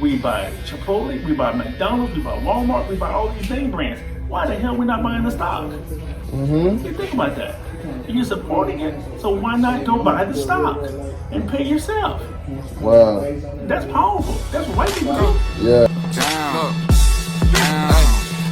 We buy Chipotle, we buy McDonald's, we buy Walmart, we buy all these name brands. Why the hell we not buying the stock? You think about that. You're supporting it, so why not go buy the stock and pay yourself? Wow. That's powerful. That's what white people do. Yeah.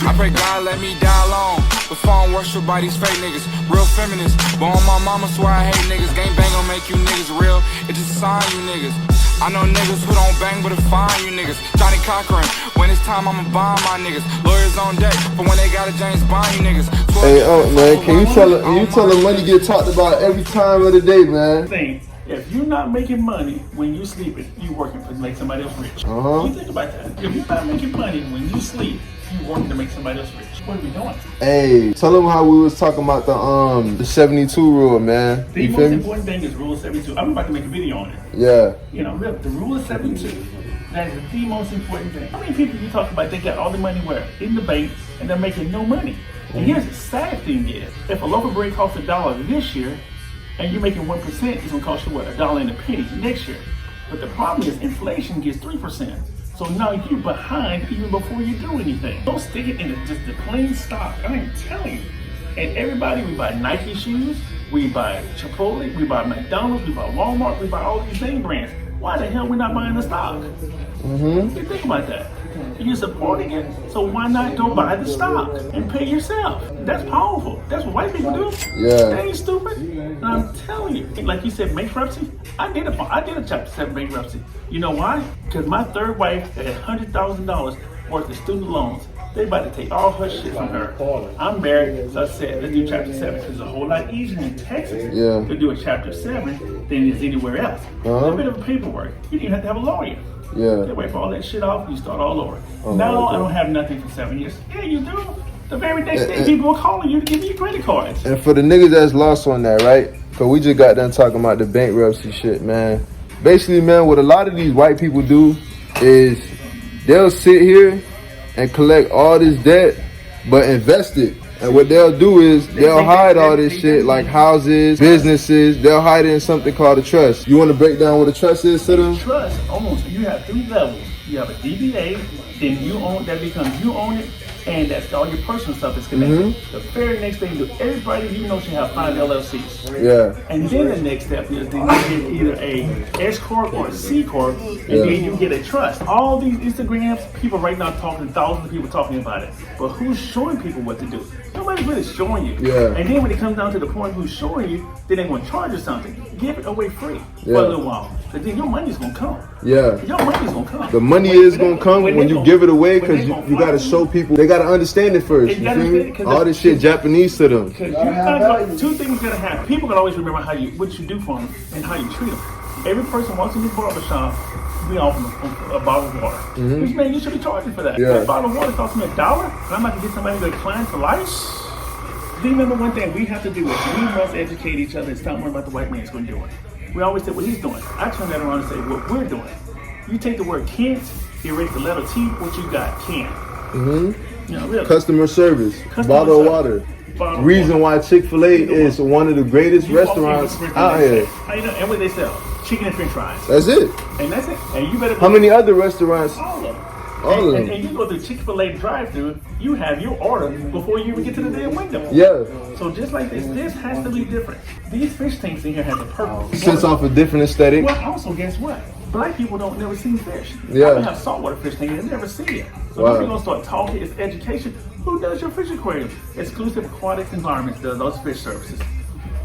I pray God let me die alone before I'm worshipped by these fake niggas. Real feminists, born my mama swear I hate niggas. Gang bang gon' make you niggas real, it just sign you niggas. I know niggas who don't bang but it's fine you niggas. Johnny Cochran, when it's time I'ma bomb my niggas. Lawyers on deck, but when they got a James Bond you niggas. Hey, man, can you tell them money get talked about every time of the day, man? If you're not making money when you sleeping, you working to make somebody else rich. You think about that. If you're not making money when you sleep, you working to make somebody else rich. What are we doing? Hey, tell them how we was talking about the 72 rule, man. The most important thing is Rule 72. I'm about to make a video on it. Yeah. You know, the Rule of 72. That is the most important thing. How many people you talk about, they got all the money where? In the bank, and they're making no money. And here's the sad thing is, if a loaf of bread costs $1 this year, and you're making 1%, it's gonna cost you what, $1 and a penny next year. But the problem is inflation gets 3%. So now you're behind even before you do anything. Don't stick it in just the plain stock. I am telling you. And everybody, we buy Nike shoes, we buy Chipotle, we buy McDonald's, we buy Walmart, we buy all these name brands. Why the hell we not buying the stock? You think about that. You're supporting it, so why not go buy the stock and pay yourself? That's powerful. That's what white people do. Yeah. That ain't stupid. And I'm telling you, like you said, bankruptcy. I did a Chapter 7 bankruptcy. You know why? Because my third wife had $100,000 worth of student loans. They about to take all her shit from her. I'm married, so I said, let's do Chapter 7. It's a whole lot easier in Texas to do a Chapter 7 than it is anywhere else. A little bit of paperwork. You didn't have to have a lawyer. Yeah. They wait for all that shit off, you start all over. Now I don't have nothing for 7 years. Yeah, you do. The very next day, people are calling you to give you credit cards. And for the niggas that's lost on that, right? Because we just got done talking about the bankruptcy shit, man. Basically, man, what a lot of these white people do is they'll sit here and collect all this debt, but invest it. And what they'll do is they'll hide all this shit like houses, businesses. They'll hide it in something called a trust. You want to break down what a trust is to them? Trust, almost, you have 3 levels. You have a DBA, then you own, that becomes you own it, and that's all your personal stuff is connected. The very next thing you do, everybody you know should have 5 LLCs. Yeah. And then the next step is then you get either a S Corp or a C Corp, and then you get a trust. All these Instagrams, people right now talking, thousands of people talking about it. But who's showing people what to do? Nobody's really showing you. Yeah. And then when it comes down to the point who's showing you, then they're going to charge you something. Give it away free for a little while. But then your money's going to come. Yeah. Your money's going to come. The money is going to come when you give it away, because you got to show people. They got to understand it first. You feel me? All this shit Japanese to them. Two things going to happen. People can always remember what you do for them and how you treat them. Every person walks in this barbershop, we offer them a bottle of water. Which, man, you should be charging for that. Yeah. That bottle of water costs me $1, and I'm about to get somebody to client for life. Remember one thing we have to do is we must educate each other and stop worrying about the white man's going to do it. We always say what he's doing. I turn that around and say what we're doing. You take the word can't, erase the letter T, what you got, can. You know, really. Customer service, bottle of water. Reason why Chick-fil-A is one of the greatest restaurants out here. How you know? And what they sell? Chicken and French fries. That's it. And that's it. And you better. How many other restaurants? All of them. All of them. And you go through Chick-fil-A drive-thru, you have your order before you even get to the damn window. Yeah. So just like this has to be different. These fish tanks in here have a purpose. Sets off a different aesthetic. Well, also, guess what? Black people don't never see fish. Yeah. I have saltwater fish tanks and they never see it. So Wow. if you're gonna start talking, it's education. Who does your fish aquarium? Exclusive Aquatic Environments does those fish services.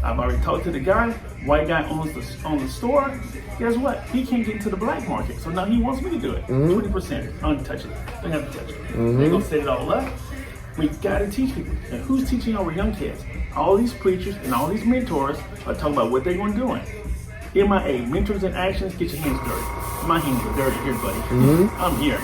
I've already talked to the guy. White guy owns the store. Guess what? He can't get into the black market, so now he wants me to do it. 20%, untouchable. Don't have to touch it. They're gonna set it all up. We gotta teach people. And who's teaching our young kids? All these preachers and all these mentors are talking about what they're gonna do. MIA, mentors in actions. Get your hands dirty. My hands are dirty here, buddy. I'm here.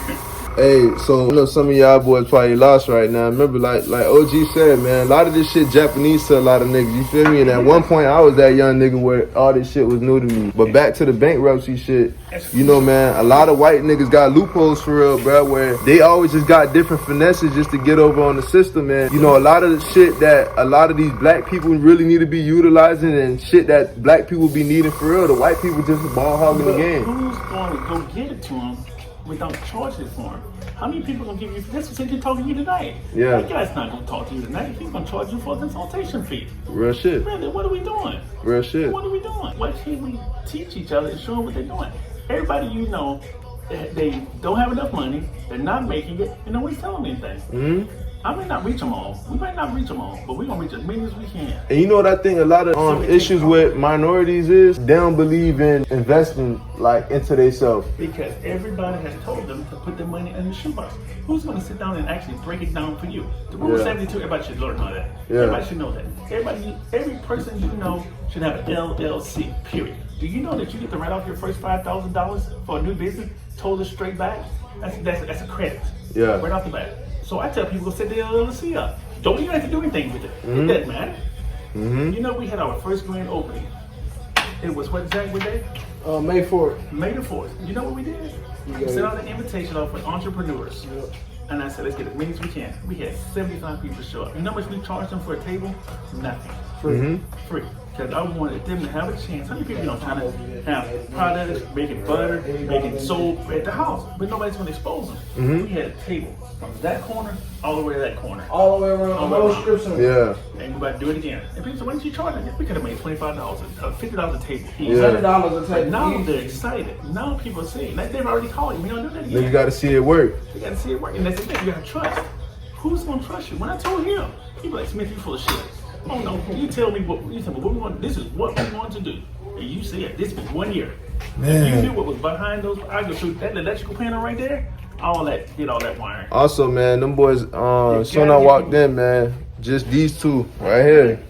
Hey, so I know some of y'all boys probably lost right now. Remember, like OG said, man, a lot of this shit Japanese to a lot of niggas. You feel me? And at one point, I was that young nigga where all this shit was new to me. But back to the bankruptcy shit, you know, man, a lot of white niggas got loopholes for real, bro, where they always just got different finesses just to get over on the system, man. You know, a lot of the shit that a lot of these black people really need to be utilizing and shit that black people be needing for real, the white people just ball hogging the game. Who's going to go get it to them without charging for them. How many people gonna give you this since you're talking to you tonight? Yeah. That guy's not gonna talk to you tonight. He's gonna charge you for a consultation fee. Real shit. Really, what are we doing? Real shit. What are we doing? Why can't we teach each other and show them what they're doing? Everybody you know, they don't have enough money, they're not making it, and nobody's telling them anything. Mm-hmm. I may not reach them all. We might not reach them all, but we're gonna reach as many as we can. And you know what I think a lot of issues with minorities is they don't believe in investing like into themselves. Because everybody has told them to put their money in the shoebox. Who's gonna sit down and actually break it down for you? The rule of 72, everybody should learn all that. Yeah. Everybody should know that. Every person you know should have an LLC, period. Do you know that you get to write off your first $5,000 for a new business, totally straight back? That's a credit. Yeah. Right off the bat. So I tell people, go set the LLC up. Don't even have to do anything with it. It doesn't matter. Mm-hmm. You know, we had our first grand opening. It was what, Zach, what day? May 4th. May the 4th. You know what we did? We sent out an invitation off with entrepreneurs. Yep. And I said, let's get as many as we can. We had 75 people show up. You know how much we charged them for a table? Nothing. Free. Mm-hmm. Free. Because I wanted them to have a chance. How many people trying to have products, making butter, making soap at the house, but nobody's going to expose them. Mm-hmm. We had a table from that corner all the way to that corner. All the way around. All the way around. Strip center. Yeah. And we're about to do it again. And people say, why didn't you charge them? We could have made $25, $50 a table. Yeah. $100 a But table. now they're excited. Now people are saying, like they've already called you. We don't do that Then again. you got to see it work. You gotta see it work. And that's the thing, you gotta trust. Who's gonna trust you? When I told him, people like, Smith, you full of shit. Oh no, you tell me what we want, this is what we want to do. And you said this was 1 year. Man. If you knew what was behind those, I go through that electrical panel right there, all that wiring. Also, man, them boys, soon I walked in, man, just these two right here.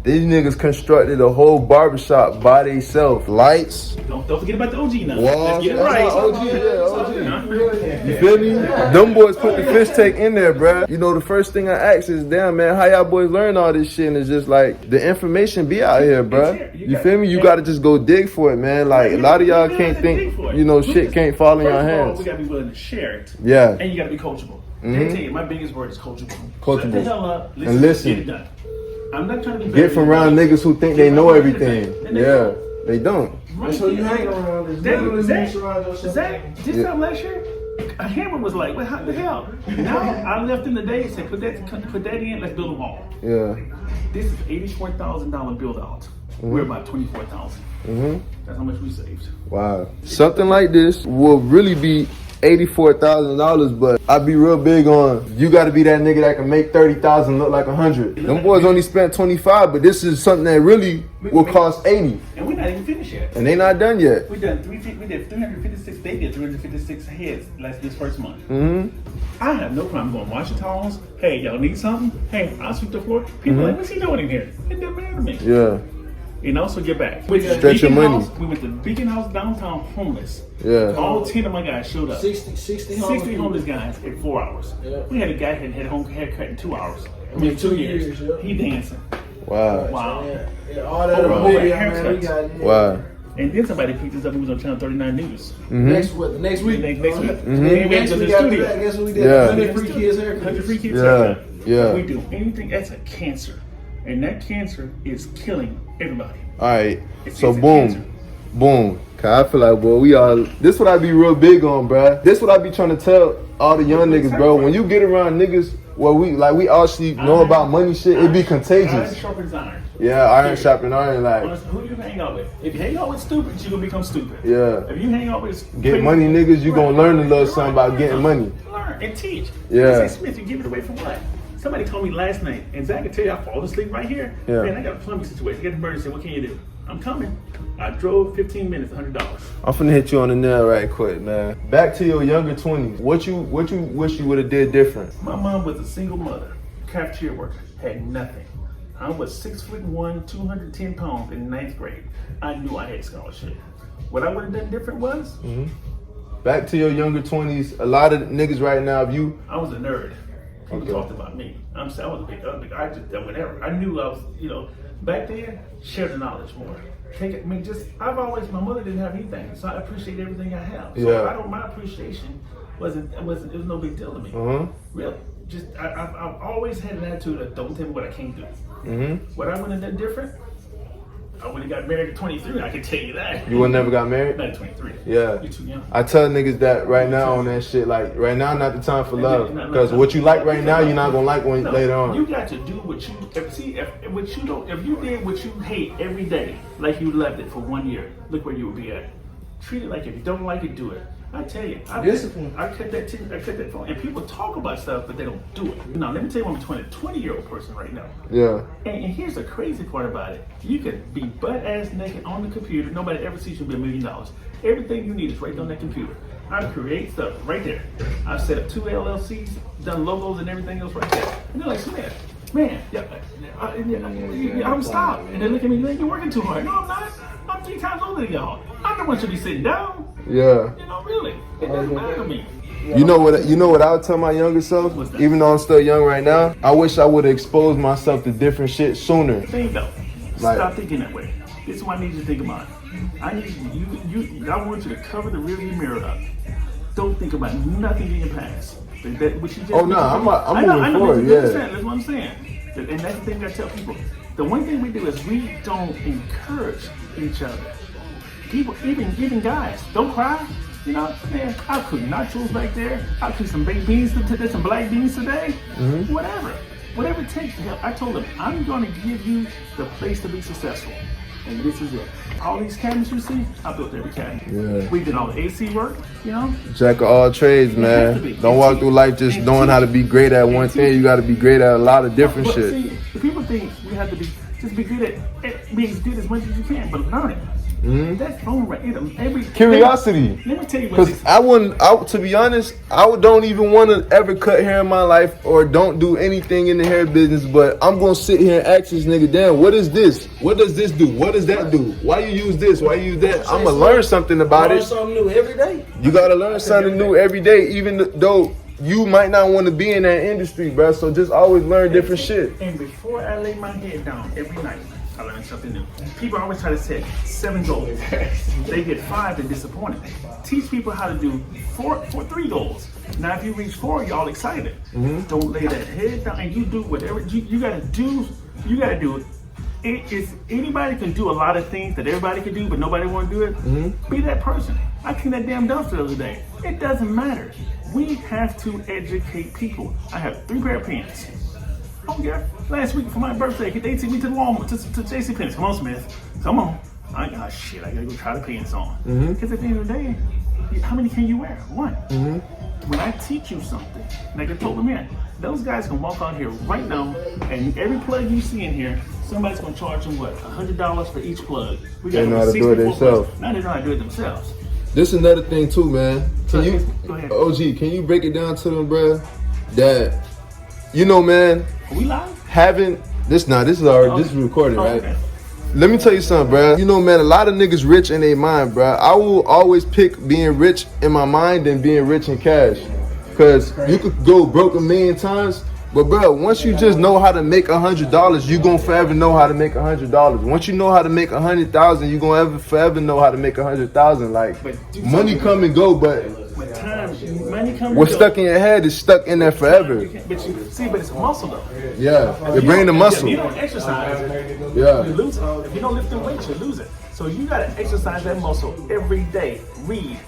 These niggas constructed a whole barbershop by themselves. Lights, Don't forget about the OG now. walls. Let's get it That's right. not OG, yeah, Huh? OG. You feel me? Them boys put the fish tank in there, bruh. You know, the first thing I ask is, damn, man, how y'all boys learn all this shit? And it's just like, the information be out here, bruh. You feel me? You gotta just go dig for it, man. Like, a lot of y'all can't think, you know, shit can't fall in your First of all, hands. we gotta be willing to share it. Yeah. And you gotta be coachable. Mhm. They tell you, my biggest word is coachable. Coachable. Shut the hell up, And listen. get it done. I'm not trying to be Get from around niggas who think they know everything. And they Yeah, don't. they don't. That's what you hang around. Is literally you surround yourself. Zach, this time last year, a hammer was like, what the hell? Now I left in the day and said, put that in, let's build a wall. Yeah. This is $84,000 build out. We're about $24,000. Mm-hmm. That's how much we saved. Wow. Something like this will really be $84,000, but I be real big on you got to be that nigga that can make 30,000 look like 100. Them boys only spent 25, but this is something that really will cost 80, And we're not even finished yet. and they not done yet. We did 356. They did 356 heads this first month. Mm-hmm. I have no problem going wash your towels. Hey, y'all need something? Hey, I'll sweep the floor. People like, what's he doing in here? It doesn't matter to me. Yeah. And also get back. We went to Stretch your Beacon money. House. We went to Beacon House downtown homeless. Yeah. All 10 of my guys showed up. 60 homeless guys in 4 hours. Yeah. We had a guy that had a home haircut in 2 hours. I In mean, 2 2 years. years, yeah. He dancing. Wow. Wow. Yeah, all that Over video, man, we haircuts. got it. Wow. And then somebody picked us up and was on Channel 39 News. Mm-hmm. Next week. Next week. Next And we week went to the got studio. that. Guess what we did? Yeah. 100 free kids haircuts. 100 free kids Yeah, haircut. yeah. If we do anything, that's a cancer. And that cancer is killing everybody. All right. It's So a cancer. boom. Cause I feel like, boy, this what I be real big on, bruh. This what I be trying to tell all the young niggas, bro. When you get around niggas where we actually know about money shit, it be Iron contagious. sharpens iron. Yeah, iron sharpening iron, like, Honestly, who you hang out with? If you hang out with stupid, you gonna become stupid. yeah. If you hang out with Get crazy- money niggas, you gonna learn a little Right. something about getting money. Learn and teach. Yeah. They say, Smith, you give it away for what? Somebody told me last night, and Zach can tell you I fall asleep right here. Yeah. Man, I got a plumbing situation. I got an emergency. What can you do? I'm coming. I drove 15 minutes, $100. I'm finna hit you on the nail right quick, man. Back to your younger 20s. What you wish you would have did different? My mom was a single mother, cafeteria worker, had nothing. I was 6'1", 210 pounds in 9th grade. I knew I had scholarship. What I would have done different was, Back to your younger 20s. A lot of niggas right now, if you I was a nerd. People Okay. talked about me. I was a big, I just done whatever. I knew I was, back then, share the knowledge more. My mother didn't have anything, so I appreciate everything I have. So Yeah. my appreciation it was no big deal to me. Really. I've always had an attitude of don't tell me what I can't do. What I would have done different, I would have got married at 23. I can tell you that. You would never got married? Not at 23. Yeah. You're too young. I tell niggas that right now on that shit. Like right now, not the time for love. Because what you like right now, you're not gonna like when later on. You got to do what you see. If you did what you hate every day, like you loved it for 1 year, look where you would be at. Treat it like if you don't like it, do it. I tell you, Discipline. I cut that phone, and people talk about stuff, but they don't do it. Now, let me tell you, I'm a 20-year-old person right now. Yeah. And here's the crazy part about it: you could be butt-ass naked on the computer. Nobody ever sees you be $1 million. Everything you need is right on that computer. I create stuff right there. I've set up 2 LLCs, done logos and everything else right there. And they're like, Smith, man, I'm stopped. And they look at me, you're working too hard. No, I'm not. I'm 3 times older than y'all. I'm the one should be sitting down. Yeah. You know, really. It doesn't matter to me. You know what I would tell my younger self? Even though I'm still young right now, I wish I would have exposed myself to different shit sooner. There you go. Like, stop thinking that way. This is what I need you to think about. I need I want you to cover the rearview mirror up. Don't think about nothing in your past. I'm moving forward. Yeah. That's what I'm saying. And that's the thing I tell people. The one thing we do is we don't encourage each other. People, even guys, don't cry. You know, man, I'll cook nachos back there. I'll cook some baked beans today, some black beans today. Mm-hmm. Whatever it takes to help. I told them, I'm going to give you the place to be successful. And this is it. All these cabinets you see, I built every cabinet. Yeah. We did all the AC work, you know. Jack of all trades, man. Don't walk through life just knowing how to be great at one thing. You got to be great at a lot of different shit. See, people think you have to be good at be as good as much as you can, but learn it. Mm-hmm. That's phone right. Curiosity. Let me tell you what. Because to be honest, I don't even want to ever cut hair in my life or don't do anything in the hair business. But I'm gonna sit here and ask this nigga, damn, what is this? What does this do? What does that do? Why you use this? Why you use that? I'm gonna learn something about it. Learn something new every day. You gotta learn something new every day, even though you might not want to be in that industry, bro. So just always learn different shit. And before I lay my head down every night, I learn something new. People always try to set 7 goals. They get 5 and disappointed. Teach people how to do 3 goals. Now, if you reach 4, you're all excited. Mm-hmm. Don't lay that head down and you do whatever you gotta do. You gotta do it. Anybody can do a lot of things that everybody can do, but nobody want to do it. Mm-hmm. Be that person. I cleaned that damn dumpster the other day. It doesn't matter. We have to educate people. I have 3 pair of pants. Oh yeah, last week for my birthday, they took me to the Walmart, to JCPenney's. Come on, Smith. Come on. I gotta go try the pants on. Because at the end of the day, how many can you wear? 1. Mm-hmm. When I teach you something, like I told them here, those guys can walk out here right now, and every plug you see in here, somebody's gonna charge them what, $100 for each plug. We got they know how to do it themselves. Now they know how to do it themselves. This is another thing too, man. Go ahead. OG, can you break it down to them, bro? That, you know, man. Are we live? Having this is already this is recorded, right? Okay. Let me tell you something, bro. You know, man, a lot of niggas rich in their mind, bro. I will always pick being rich in my mind than being rich in cash. Cause you could go broke 1,000,000 times, but bro, once you just know how to make $100, you gonna forever know how to make $100. Once you know how to make 100,000, you gonna forever know how to make 100,000. Like money come and go, but money come what's stuck in your head is stuck in there forever. But it's a muscle though. Yeah, your brain the muscle. If you don't exercise it, yeah, you lose it. If you don't lift the weights, you lose it. So you gotta exercise that muscle every day. Read.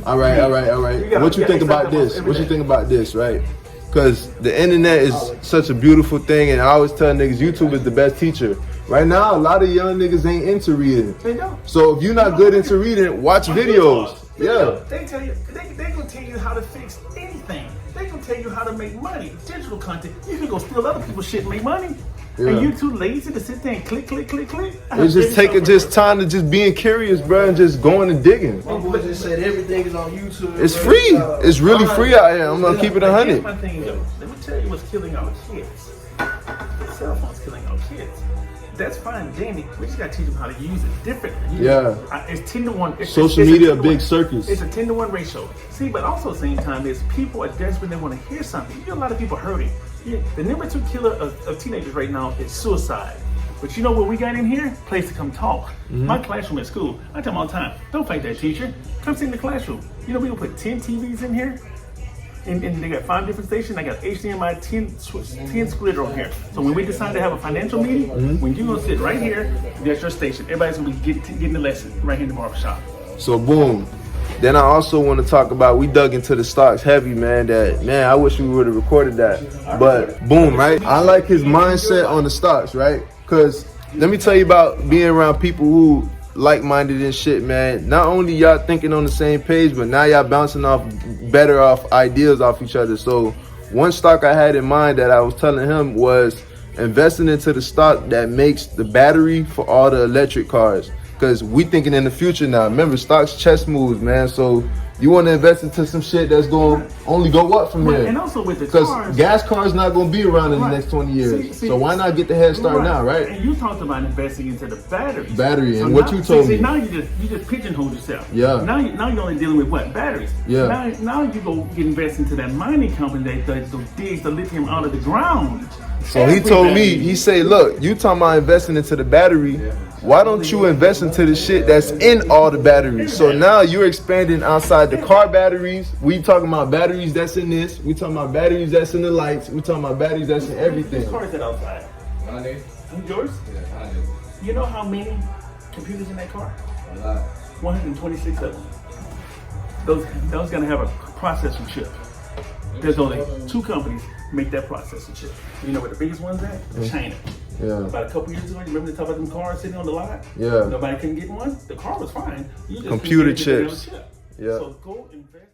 All right. What you think about this? What you think about this, right? Because the internet is such a beautiful thing, and I always tell niggas YouTube is the best teacher. Right now, a lot of young niggas ain't into reading. They don't. So if you're not good into reading, watch videos. Yeah. They tell you, they gonna tell you how to fix anything. They gonna tell you how to make money. Digital content. You can go steal other people's shit and make money. Yeah. And you too lazy to sit there and click. It's just taking time to just being curious, bro, and just going and digging. My boy just said everything is on YouTube. It's free. It's really free out here. I'm gonna keep it 100. Here's my thing though. Let me tell you what's killing our kids. The cell phone's killing our kids. That's fine, Danny. We just gotta teach them how to use it differently. Yeah. It's 10 to 1. Social media, a big circus. It's a 10 to 1 ratio. See, but also at the same time, is people are desperate. They want to hear something. You get a lot of people hurting. Yeah, the number 2 killer of teenagers right now is suicide. But you know what we got in here? Place to come talk. Mm-hmm. My classroom at school, I tell them all the time, don't fight that teacher. Come sit in the classroom. You know we gonna put 10 TVs in here? And they got 5 different stations. I got HDMI 10 splitter on here. So when we decide to have a financial meeting, when you're gonna sit right here, that's your station. Everybody's gonna be getting the lesson right here in the barbershop. So boom. Then I also want to talk about, we dug into the stocks heavy, man. I wish we would have recorded that. But boom, right? I like his mindset on the stocks, right? Because let me tell you about being around people who like-minded and shit, man. Not only y'all thinking on the same page, but now y'all bouncing off ideas off each other. So one stock I had in mind that I was telling him was investing into the stock that makes the battery for all the electric cars. Because we thinking in the future now. Remember, stocks chess moves, man. So you want to invest into some shit that's going to only go up from here. And also with the cars. Because gas cars not going to be around in the next 20 years. So why not get the head start now, right? And you talked about investing into the batteries. So and what you told me. Now you just pigeonhole yourself. Yeah. Now you're only dealing with what? Batteries. Yeah. Now you go get invest into that mining company that digs the lithium out of the ground. So he told me, he said, look, you talking about investing into the battery. Why don't you invest into the shit that's in all the batteries? So now you're expanding outside the car batteries. We talking about batteries that's in this. We talking about batteries that's in the lights. We talking about batteries that's in everything. Whose car is that outside? Yours? You know how many computers in that car? 126 of them. Those gonna have a processor chip. There's only 2 companies make that processor chip. You know where the biggest one's at? China. Yeah. About a couple years ago, you remember they talked about them cars sitting on the lot? Yeah. Nobody couldn't get one. The car was fine. You just Computer couldn't get the chips. damn chip. Yeah. So go invest.